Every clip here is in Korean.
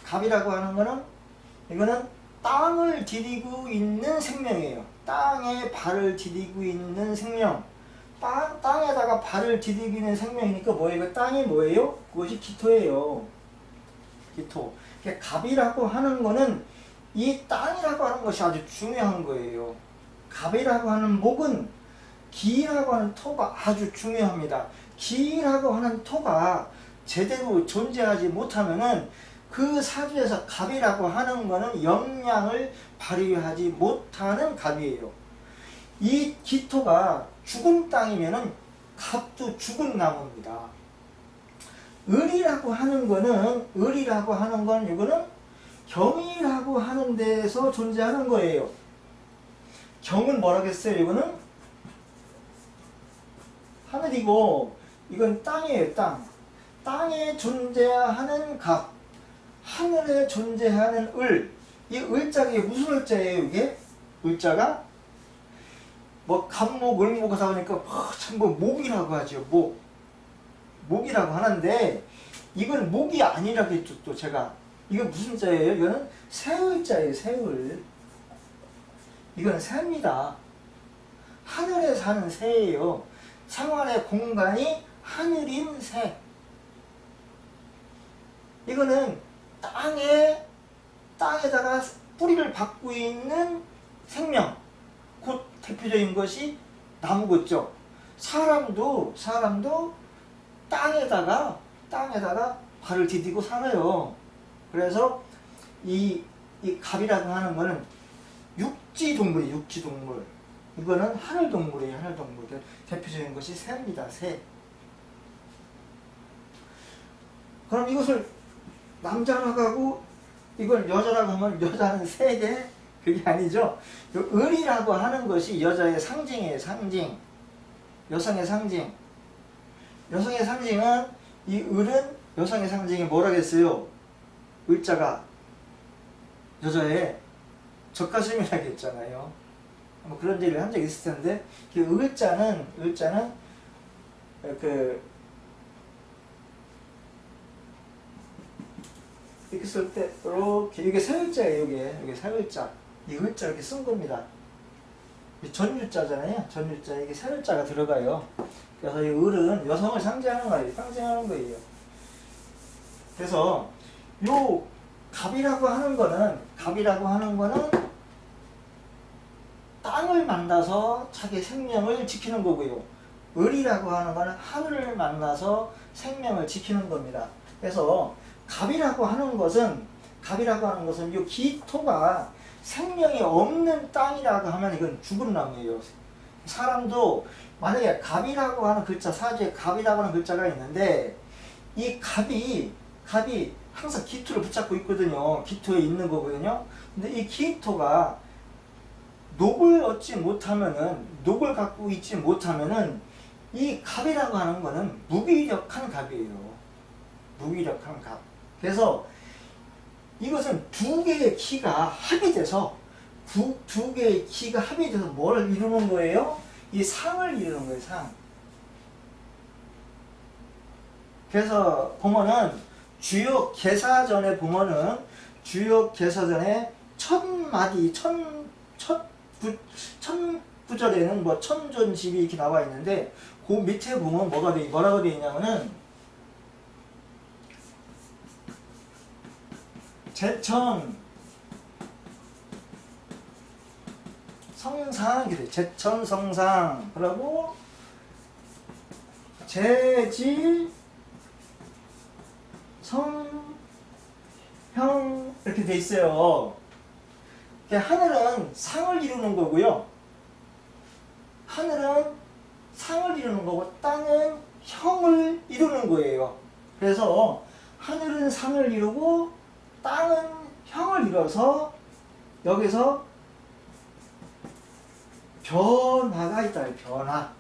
갑이라고 하는 거는 이거는 땅을 디디고 있는 생명이에요. 땅에 발을 디디고 있는 생명. 땅에다가 발을 디디고 있는 생명이니까 뭐예요? 이거 땅이 뭐예요? 그것이 기토예요. 기토. 그러니까 갑이라고 하는 거는 이 땅이라고 하는 것이 아주 중요한 거예요. 갑이라고 하는 목은 기라고 하는 토가 아주 중요합니다. 기라고 하는 토가 제대로 존재하지 못하면은 그 사주에서 갑이라고 하는 거는 영향을 발휘하지 못하는 갑이에요. 이 기토가 죽은 땅이면은 갑도 죽은 나무입니다. 을이라고 하는 건 이거는 경이라고 하는 데에서 존재하는 거예요. 경은 뭐라겠어요? 이거는 하늘이고 이건 땅이에요. 땅에 존재하는 갑, 하늘에 존재하는 을. 이 을자가 이게 무슨 을자예요? 이게 을자가 뭐 갑목, 을목 하다 보니까 참 뭐 목이라고 하죠. 목이라고 하는데 이건 목이 아니라고 했죠. 또 제가 이건 무슨 자예요? 이거는 새을자예요. 새을. 이건 새입니다. 하늘에 사는 새예요. 생활의 공간이 하늘인 새. 이거는 땅에다가 뿌리를 받고 있는 생명. 곧 대표적인 것이 나무겠죠. 사람도 땅에다가 발을 디디고 살아요. 그래서 이 갑이라고 하는 거는 육지동물이에요. 육지동물. 이거는 하늘동물이에요. 하늘동물. 대표적인 것이 새입니다. 새. 그럼 이것을 남자라고 하고 이걸 여자라고 하면 여자는 새개? 그게 아니죠. 을이라고 하는 것이 여자의 상징이에요. 상징. 여성의 상징. 여성의 상징은 이 을은 여성의 상징이 뭐라겠어요? 을자가 여자의 젖가슴이라고 했잖아요. 뭐 그런 얘기를 한 적이 있을 텐데 그 을자는 이렇게 쓸 때 이렇게 이게 새을자예요. 이게 새을자. 이 을자 이렇게 쓴 겁니다. 전유자잖아요. 전유자 이게 새을자가 들어가요. 그래서 이 을은 여성을 상징하는 거예요. 그래서 요 갑이라고 하는 거는 땅을 만나서 자기 생명을 지키는 거고요. 을이라고 하는 거는 하늘을 만나서 생명을 지키는 겁니다. 그래서 갑이라고 하는 것은 이 기토가 생명이 없는 땅이라고 하면 이건 죽은 나무예요. 사람도 만약에 갑이라고 하는 글자, 사주에 갑이라고 하는 글자가 있는데 이 갑이 항상 기토를 붙잡고 있거든요. 기토에 있는 거거든요. 근데 이 기토가 녹을 갖고 있지 못하면은 이 갑이라고 하는 거는 무기력한 갑이에요. 무기력한 갑. 그래서 이것은 두 개의 키가 합이 돼서 뭐를 이루는 거예요? 이 상을 이루는 거예요. 상. 그래서 보면은 주요 개사전에 첫 구절에는 뭐 천존집이 이렇게 나와 있는데 그 밑에 보면 뭐라고 되어 있냐면은 제천 성상 이렇게 돼요. 제천 성상 그리고 제지 성형 이렇게 돼 있어요. 하늘은 상을 이루는 거고요. 하늘은 상을 이루는 거고 땅은 형을 이루는 거예요. 그래서 하늘은 상을 이루고 땅은 형을 이뤄서 여기서 변화가 있다. 변화.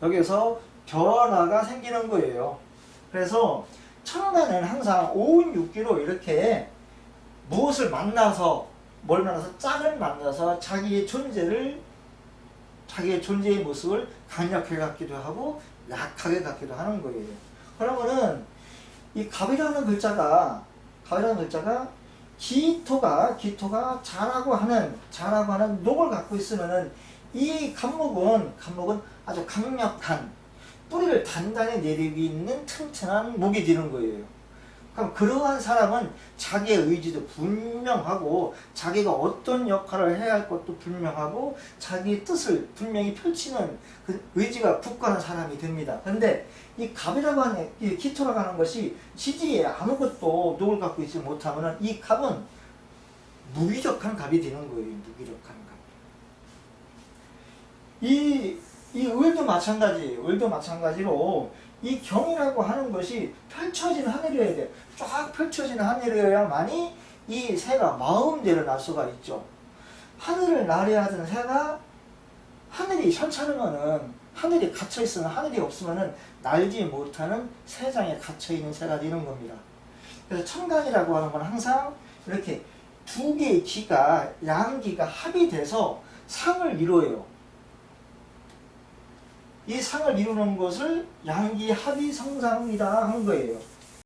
여기서 변화가 생기는 거예요. 그래서 천간은 항상 5운 6기로 이렇게 무엇을 만나서 짝을 만나서 자기의 존재의 모습을 강력하게 갖기도 하고 약하게 갖기도 하는 거예요. 그러면은 이 갑이라는 글자가 갑이라는 글자가 기토가 자라고 하는 녹을 갖고 있으면은 이 갑목은 아주 강력한 뿌리를 단단히 내리고 있는 튼튼한 목이 되는 거예요. 그럼 그러한 사람은 자기의 의지도 분명하고 자기가 어떤 역할을 해야 할 것도 분명하고 자기의 뜻을 분명히 펼치는 그 의지가 굳건한 사람이 됩니다. 그런데 이 갑이라고 하는 이 기토라고 하는 것이 지지에 아무것도 녹을 갖고 있지 못하면 이 갑은 무기력한 갑이 되는 거예요. 무기력한 갑. 이 을도 마찬가지로 이 경이라고 하는 것이 펼쳐진 하늘이어야 돼. 쫙 펼쳐진 하늘이어야만이 이 새가 마음대로 날 수가 있죠. 하늘을 나려 하던 새가 하늘이 현찮으면은, 하늘이 갇혀있으면, 하늘이 없으면은 날지 못하는 새장에 갇혀있는 새가 되는 겁니다. 그래서 천간이라고 하는 건 항상 이렇게 두 개의 기가, 양기가 합이 돼서 상을 이루어요. 이 상을 이루는 것을 양기 합이 성상이다 한 거예요.